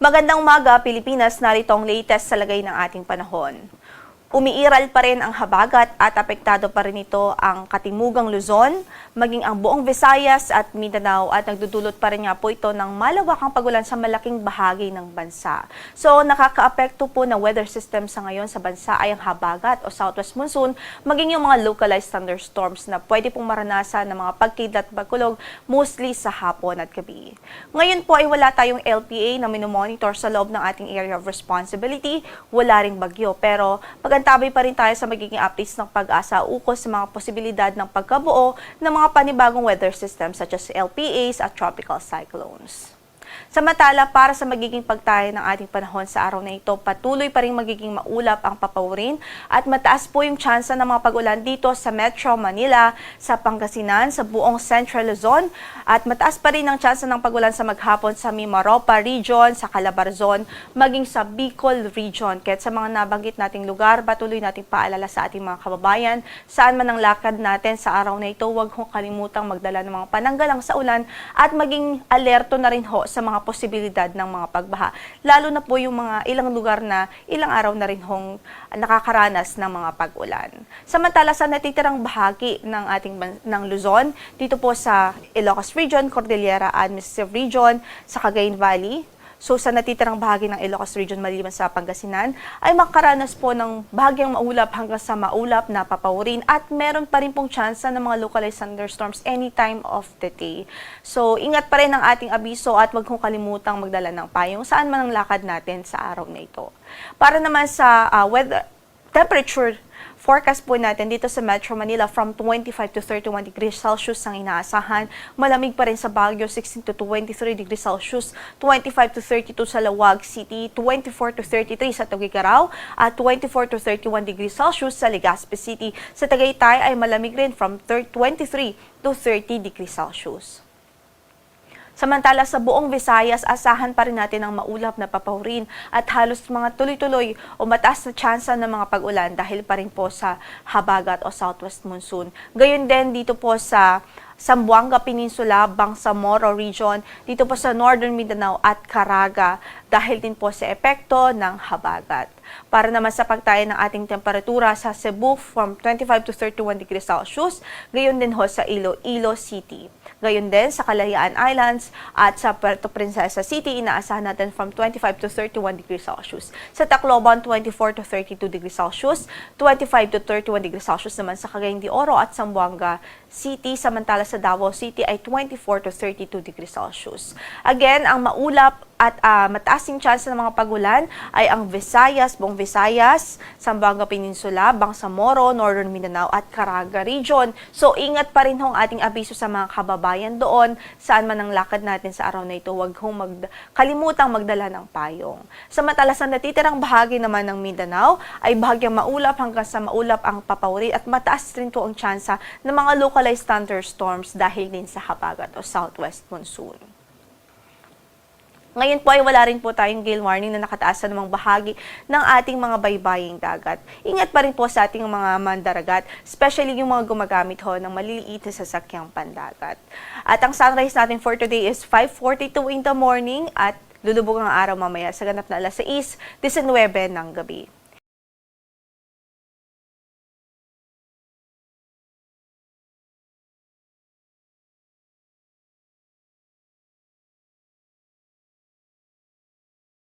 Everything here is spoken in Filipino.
Magandang umaga, Pilipinas. Narito ang latest sa lagay ng ating panahon. Umiiral pa rin ang habagat at apektado pa rin ito ang Katimugang Luzon, maging ang buong Visayas at Mindanao at nagdudulot pa rin nga po ito ng malawakang pagulan sa malaking bahagi ng bansa. So nakakaapekto po ng weather system sa ngayon sa bansa ay ang habagat o southwest monsoon, maging yung mga localized thunderstorms na pwede pong maranasan ng mga pagkidlat at pagkulog mostly sa hapon at gabi. Ngayon po ay wala tayong LPA na minomonitor sa loob ng ating area of responsibility, wala ring bagyo pero tabay pa rin tayo sa magiging updates ng pag-asa ukol sa mga posibilidad ng pagkabuo ng mga panibagong weather systems such as LPAs at tropical cyclones. Samantala, para sa magiging pagtayo ng ating panahon sa araw na ito, patuloy pa rin magiging maulap ang papawirin at mataas po yung tsansa ng mga pag-ulan dito sa Metro Manila, sa Pangasinan, sa buong Central Luzon at mataas pa rin ang tsansa ng pag-ulan sa maghapon sa Mimaropa Region, sa Calabarzon, maging sa Bicol Region. Kaya sa mga nabanggit nating lugar, patuloy nating paalala sa ating mga kababayan, saan man ang lakad natin sa araw na ito, huwag ho kalimutang magdala ng mga pananggalang sa ulan at maging alerto na rin ho sa mga posibilidad ng mga pagbaha. Lalo na po yung mga ilang lugar na ilang araw na rin hong nakakaranas ng mga pag-ulan. Samantala sa natitirang bahagi ng ng Luzon, dito po sa Ilocos Region, Cordillera Administrative Region, sa Cagayan Valley, so sa natitirang bahagi ng Ilocos Region maliban sa Pangasinan, ay makaranas po ng bahagyang maulap hanggang sa maulap na papawirin at meron pa rin pong tsansa ng mga localized thunderstorms any time of the day. So ingat pa rin ang ating abiso at huwag kong kalimutang magdala ng payong saan man ang lakad natin sa araw na ito. Para naman sa weather temperature forecast po natin dito sa Metro Manila from 25 to 31 degrees Celsius ang inaasahan. Malamig pa rin sa Baguio, 16 to 23 degrees Celsius, 25 to 32 sa Laoag City, 24 to 33 sa Tuguegarao, at 24 to 31 degrees Celsius sa Legazpi City. Sa Tagaytay ay malamig rin from 23 to 30 degrees Celsius. Samantala sa buong Visayas, asahan pa rin natin ang maulap na papawirin at halos mga tuloy-tuloy o mataas na tsansa ng mga pag-ulan dahil pa rin po sa habagat o southwest monsoon. Gayon din dito po sa Zamboanga Peninsula, Bangsamoro Region, dito po sa Northern Mindanao at Caraga dahil din po sa epekto ng habagat. Para naman sa pagtayo ng ating temperatura sa Cebu from 25 to 31 degrees Celsius, gayon din ho sa Iloilo City. Gayon din sa Kalayaan Islands at sa Puerto Princesa City, inaasahan natin from 25 to 31 degrees Celsius. Sa Tacloban, 24 to 32 degrees Celsius, 25 to 31 degrees Celsius naman sa Cagayan de Oro at Zamboanga City, samantala sa Davao City ay 24 to 32 degrees Celsius. Again, ang maulap at mataas yung chance ng mga pagulan ay ang Visayas, buong Visayas, Zamboanga Peninsula, Bangsamoro, Northern Mindanao at Caraga Region. So ingat pa rin hong ating abiso sa mga kababayan doon, saan man ang lakad natin sa araw na ito, huwag hong kalimutang magdala ng payong. Samantala sa natitirang bahagi naman ng Mindanao ay bahagyang maulap hanggang sa maulap ang papawirin at mataas rin po ang tsansa ng mga localized thunderstorms dahil din sa habagat o southwest monsoon. Ngayon po ay wala rin po tayong gale warning na nakataas sa namang bahagi ng ating mga baybaying dagat. Ingat pa rin po sa ating mga mandaragat, especially yung mga gumagamit ho ng maliliit na sasakyang pandagat. At ang sunrise natin for today is 5:42 in the morning at lulubog ang araw mamaya sa ganap na alas 6:19 ng gabi.